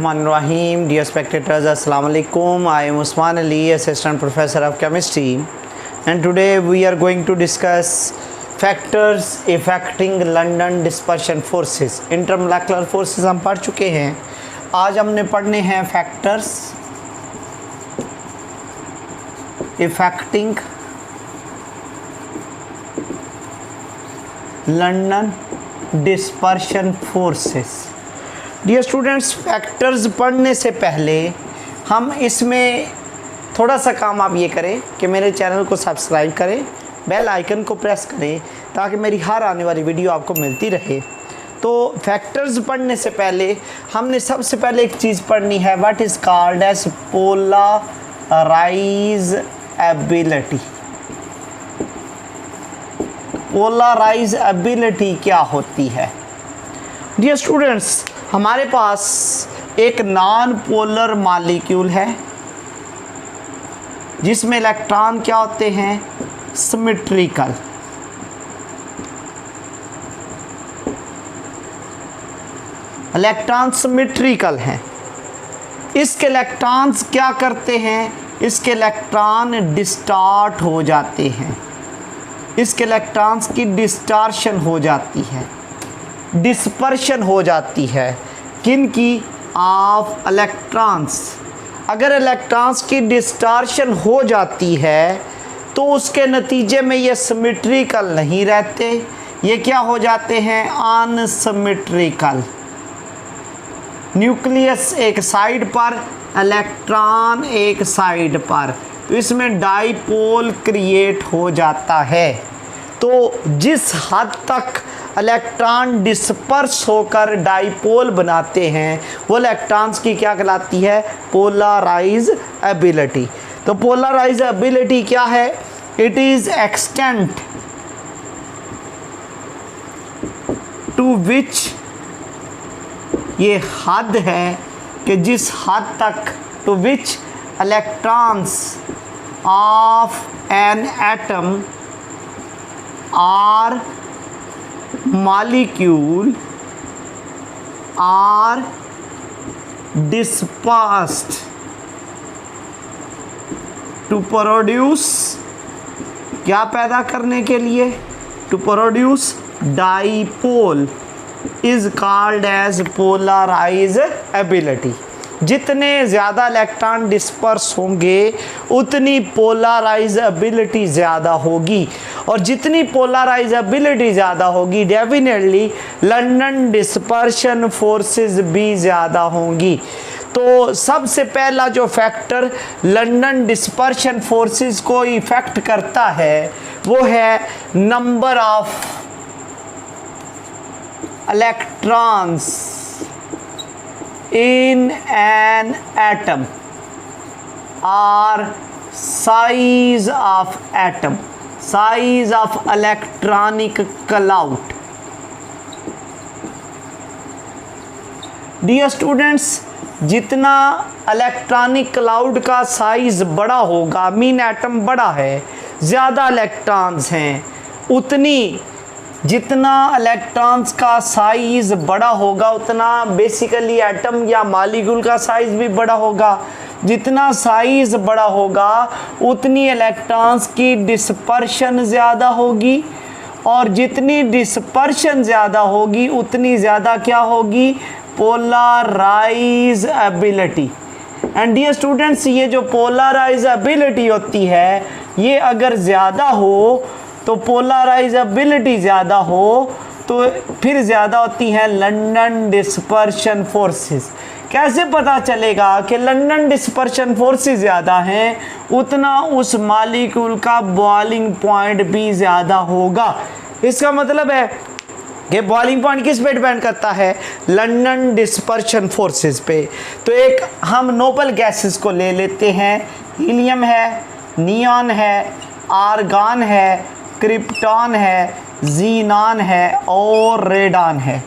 Bismillahirrahmanirrahim. Dear spectators, Assalamu alaikum. I am Usman Ali, Assistant Professor of Chemistry, and today we are going to discuss factors affecting London dispersion forces. Intermolecular forces हम पढ़ चुके हैं. आज हमने पढ़ने हैं factors affecting London dispersion forces. Dear students, factors पढ़ने से पहले हम इसमें थोड़ा सा काम आप ये करें कि मेरे चैनल को सब्सक्राइब करें, बेल आइकन को प्रेस करें ताकि मेरी हर आने वाली वीडियो आपको मिलती रहे. तो फैक्टर्स पढ़ने से पहले हमने सबसे पहले एक चीज़ पढ़नी है, what is called as polarizability. Polarizability क्या होती है? डियर स्टूडेंट्स, हमारे पास एक नॉन पोलर मॉलिक्यूल है जिसमें इलेक्ट्रॉन क्या होते हैं? सिमेट्रिकल. इलेक्ट्रॉन सिमेट्रिकल हैं. इसके इलेक्ट्रॉन्स क्या करते हैं? इसके इलेक्ट्रॉन डिस्टार्ट हो जाते हैं. इसके इलेक्ट्रॉन्स की डिस्टार्शन हो जाती है, डिस्पर्शन हो जाती है. किन की? Of electrons. अगर इलेक्ट्रॉन्स की डिस्टार्शन हो जाती है तो उसके नतीजे में ये सिमेट्रिकल नहीं रहते, ये क्या हो जाते हैं? अनसिमेट्रिकल. न्यूक्लियस एक साइड पर, इलेक्ट्रॉन एक साइड पर, तो इसमें डाइपोल क्रिएट हो जाता है. तो जिस हद तक इलेक्ट्रॉन डिस्पर्स होकर डाइपोल बनाते हैं वो इलेक्ट्रॉन्स की क्या कहलाती है? पोलराइजेबिलिटी. तो पोलराइजेबिलिटी क्या है? It is extent to which, ये हद है कि जिस हद तक, to which electrons of an atom or molecule are dispersed to produce, क्या पैदा करने के लिए? to produce dipole is called as polarizability. जितने ज़्यादा इलेक्ट्रॉन डिस्पर्स होंगे उतनी पोलराइजेबिलिटी ज़्यादा होगी, और जितनी पोलराइजेबिलिटी ज़्यादा होगी डेफिनेटली लंदन डिस्पर्शन फोर्सेस भी ज़्यादा होंगी. तो सबसे पहला जो फैक्टर लंदन डिस्पर्शन फोर्सेस को इफ़ेक्ट करता है वो है number of electrons in an atom or size of atom, size of electronic cloud. Dear students, जितना इलेक्ट्रॉनिक क्लाउड का साइज बड़ा होगा, मीन एटम बड़ा है, ज़्यादा इलेक्ट्रॉन्स हैं, उतनी जितना इलेक्ट्रॉन्स का साइज़ बड़ा होगा उतना बेसिकली एटम या मॉलिक्यूल का साइज़ भी बड़ा होगा. जितना साइज़ बड़ा होगा उतनी इलेक्ट्रॉन्स की डिस्पर्शन ज़्यादा होगी, और जितनी डिस्पर्शन ज़्यादा होगी उतनी ज़्यादा क्या होगी? पोलराइजेबिलिटी. एंड डियर स्टूडेंट्स, ये जो पोलराइजेबिलिटी होती है ये अगर ज़्यादा हो तो पोलराइजेबिलिटी ज़्यादा हो तो फिर ज़्यादा होती है लंदन डिस्पर्शन फोर्सेस. कैसे पता चलेगा कि लंदन डिस्पर्शन फोर्सेस ज़्यादा हैं? उतना उस मॉलिक्यूल का बॉइलिंग पॉइंट भी ज़्यादा होगा. इसका मतलब है कि बॉइलिंग पॉइंट किस पे डिपेंड करता है? लंदन डिस्पर्शन फोर्सेस पे. तो एक हम नोबल गैसेस को ले लेते हैं. हीलियम है, नियॉन है, आर्गन है, क्रिप्टॉन है, जीनॉन है और रेडॉन है.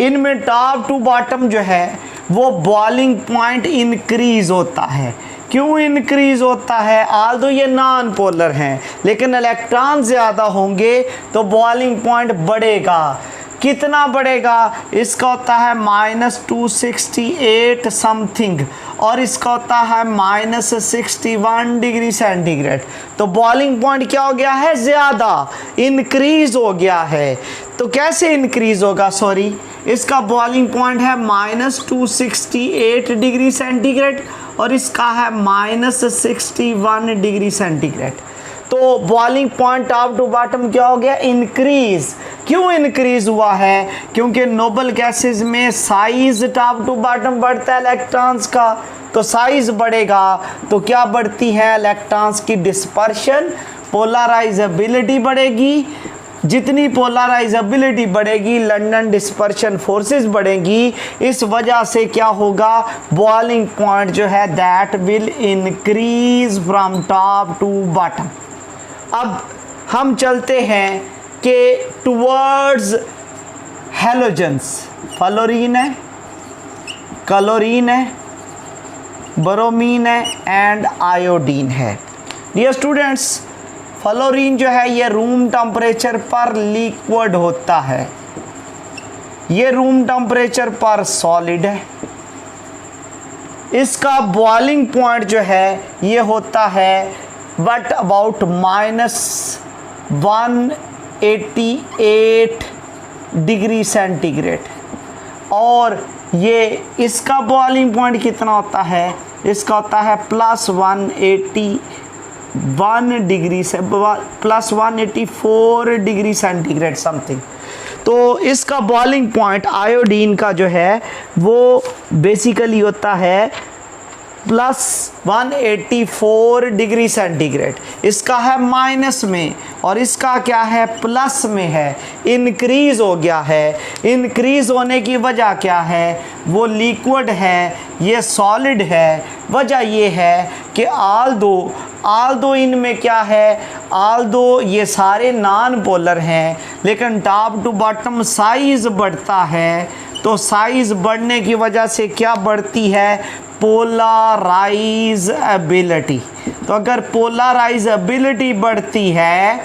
इनमें टॉप टू बॉटम जो है वो बॉइलिंग पॉइंट इंक्रीज होता है. क्यों इंक्रीज होता है? आल्दो ये नॉन पोलर हैं लेकिन इलेक्ट्रॉन ज़्यादा होंगे तो बॉइलिंग पॉइंट बढ़ेगा. कितना बढ़ेगा, इसका होता है -268 समथिंग और इसका होता है -61 डिग्री सेंटीग्रेड। तो बॉइलिंग पॉइंट क्या हो गया है, ज़्यादा इंक्रीज हो गया है। तो कैसे इंक्रीज होगा, सॉरी, इसका बॉइलिंग पॉइंट है -268 डिग्री सेंटीग्रेड और इसका है -61 डिग्री सेंटीग्रेड। तो boiling point top to bottom क्या हो गया, इंक्रीज। क्यों इंक्रीज हुआ है, क्योंकि नोबल गैसेस में साइज टॉप टू बॉटम बढ़ता है इलेक्ट्रॉन्स का, तो साइज बढ़ेगा तो क्या बढ़ती है, इलेक्ट्रॉन्स की डिस्पर्शन, पोलराइजेबिलिटी बढ़ेगी। जितनी पोलराइजेबिलिटी बढ़ेगी लंदन डिस्पर्शन फोर्सेस बढ़ेगी, इस वजह से क्या होगा, बॉइलिंग पॉइंट जो है that will increase from top to bottom. अब हम चलते हैं कि टुवर्ड्स हैलोजेंस, फ्लोरीन है, क्लोरीन है, ब्रोमीन है एंड आयोडीन है। डियर स्टूडेंट्स, फ्लोरीन जो है ये रूम टेम्परेचर पर लिक्विड होता है, ये रूम टेम्परेचर पर सॉलिड है। इसका बॉइलिंग पॉइंट जो है ये होता है बट अबाउट -188 डिग्री सेंटीग्रेड और ये इसका बॉइलिंग पॉइंट कितना होता है, इसका होता है +181 डिग्री से +184 डिग्री सेंटीग्रेड समथिंग। तो इसका बॉइलिंग पॉइंट आयोडीन का जो है वो बेसिकली होता है +184 डिग्री सेंटीग्रेड। इसका है माइनस में और इसका क्या है, प्लस में है, इंक्रीज हो गया है। इंक्रीज होने की वजह क्या है, वो लिक्विड है, ये सॉलिड है। वजह ये है कि आल दो इनमें क्या है, आल दो ये सारे नॉन पोलर हैं लेकिन टॉप टू बॉटम साइज बढ़ता है। तो साइज बढ़ने की वजह से क्या बढ़ती है, पोलराइजेबिलिटी। तो अगर पोलराइजेबिलिटी बढ़ती है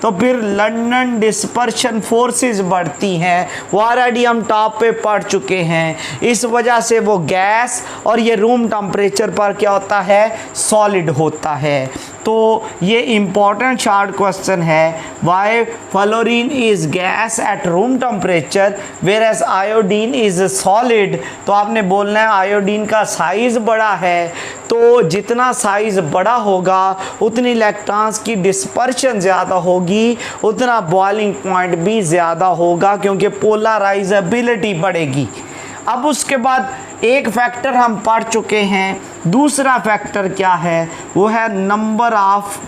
तो फिर लंदन डिस्पर्शन फोर्सेस बढ़ती हैं, वो ऑलरेडी हम टॉप पे पढ़ चुके हैं। इस वजह से वो गैस और ये रूम टेम्परेचर पर क्या होता है, सॉलिड होता है। तो ये इम्पॉर्टेंट शॉर्ट क्वेश्चन है, why fluorine is gas at room temperature whereas iodine is solid. तो आपने बोलना है आयोडीन का साइज बड़ा है, तो जितना साइज बड़ा होगा उतनी इलेक्ट्रॉन्स की डिस्पर्शन ज़्यादा होगी, उतना बॉइलिंग पॉइंट भी ज़्यादा होगा क्योंकि पोलराइजेबिलिटी बढ़ेगी। अब उसके बाद एक फैक्टर हम पढ़ चुके हैं, दूसरा फैक्टर क्या है, वो है number of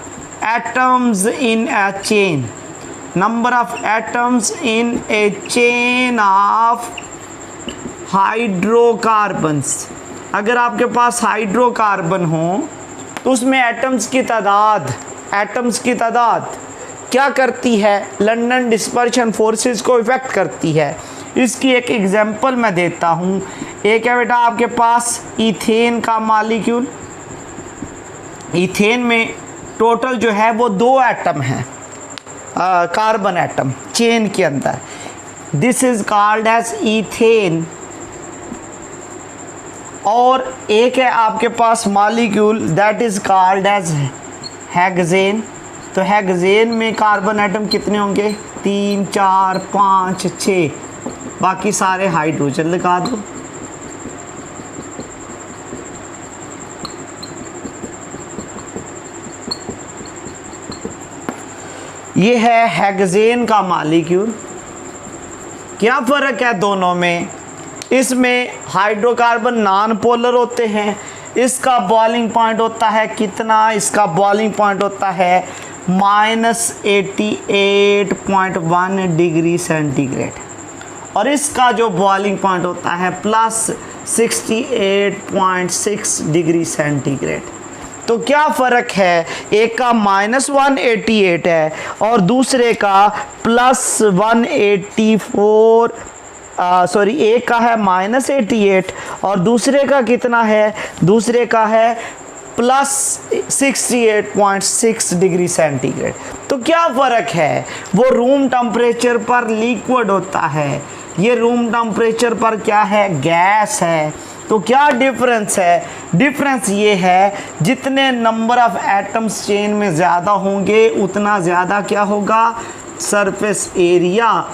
atoms in a chain. Number of atoms in A chain of hydrocarbons. अगर आपके पास हाइड्रोकार्बन हो तो उसमें एटम्स की तादाद क्या करती है, लंदन डिस्पर्शन फोर्सेस को इफेक्ट करती है। इसकी एक एग्जांपल मैं देता हूँ। एक है बेटा आपके पास इथेन का मॉलिक्यूल, इथेन में टोटल जो है वो 2 एटम हैं, कार्बन एटम चेन के अंदर। This is called as ethane. और एक है आपके पास molecule that is called as hexane. तो हेक्सेन में कार्बन एटम कितने होंगे, 3 4 5 6, बाकी सारे हाइड्रोजन लगा दो। ये है हेक्सेन का मॉलिक्यूल। क्या फ़र्क है दोनों में, इसमें हाइड्रोकार्बन नॉन पोलर होते हैं, इसका बॉइलिंग पॉइंट होता है कितना, इसका बॉइलिंग पॉइंट होता है -88.1 डिग्री सेंटीग्रेड और इसका जो बॉइलिंग पॉइंट होता है +68.6 डिग्री सेंटीग्रेड। तो क्या फ़र्क है, एक का -188 है और दूसरे का +184, एक का है -88 और दूसरे का कितना है, दूसरे का है +68.6 डिग्री सेंटीग्रेड। तो क्या फ़र्क है, वो रूम टेम्परेचर पर लिक्विड होता है, ये रूम टेम्परेचर पर क्या है, गैस है। तो क्या डिफरेंस है, डिफरेंस ये है जितने नंबर ऑफ एटम्स चेन में ज़्यादा होंगे उतना ज़्यादा क्या होगा, सरफेस एरिया,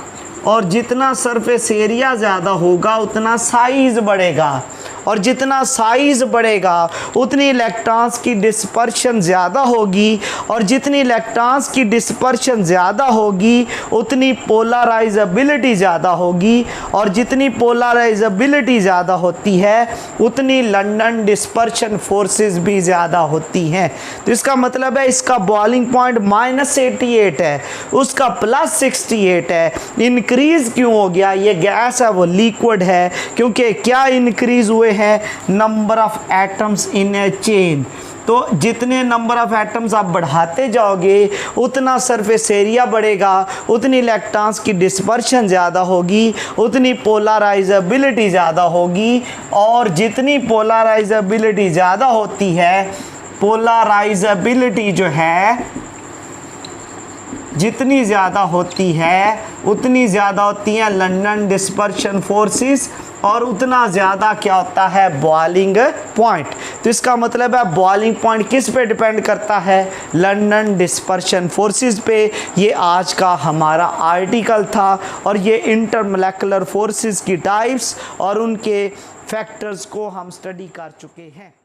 और जितना सरफेस एरिया ज़्यादा होगा उतना साइज़ बढ़ेगा, और जितना साइज़ बढ़ेगा उतनी इलेक्ट्रॉन्स की डिस्पर्शन ज़्यादा होगी, और जितनी इलेक्ट्रॉन्स की डिस्पर्शन ज़्यादा होगी उतनी पोलराइजेबिलिटी ज़्यादा होगी, और जितनी पोलराइजेबिलिटी ज़्यादा होती है उतनी लंदन डिस्पर्शन फोर्सेस भी ज़्यादा होती हैं। तो इसका मतलब है इसका बॉइलिंग पॉइंट -88 है, उसका +68 है। इंक्रीज़ क्यों हो गया, ये गैस है वो लिक्विड है, क्योंकि क्या इंक्रीज़ हुए हैं, number of atoms in A chain. तो जितने नंबर ऑफ एटम्स आप बढ़ाते जाओगे उतना सरफेस एरिया बढ़ेगा, उतनी इलेक्ट्रॉन्स की डिस्पर्शन ज़्यादा होगी, उतनी पोलराइजेबिलिटी ज़्यादा होगी, और जितनी पोलराइजेबिलिटी ज़्यादा होती है, पोलराइजेबिलिटी जो है जितनी ज़्यादा होती है उतनी ज़्यादा होती हैं लंदन डिस्पर्शन फोर्सेस, और उतना ज़्यादा क्या होता है, बॉइलिंग पॉइंट। तो इसका मतलब है बॉइलिंग पॉइंट किस पे डिपेंड करता है, लंदन डिस्पर्शन फोर्सेस पे। ये आज का हमारा आर्टिकल था, और ये इंटरमोलेकुलर फोर्सेस की टाइप्स और उनके फैक्टर्स को हम स्टडी कर चुके हैं।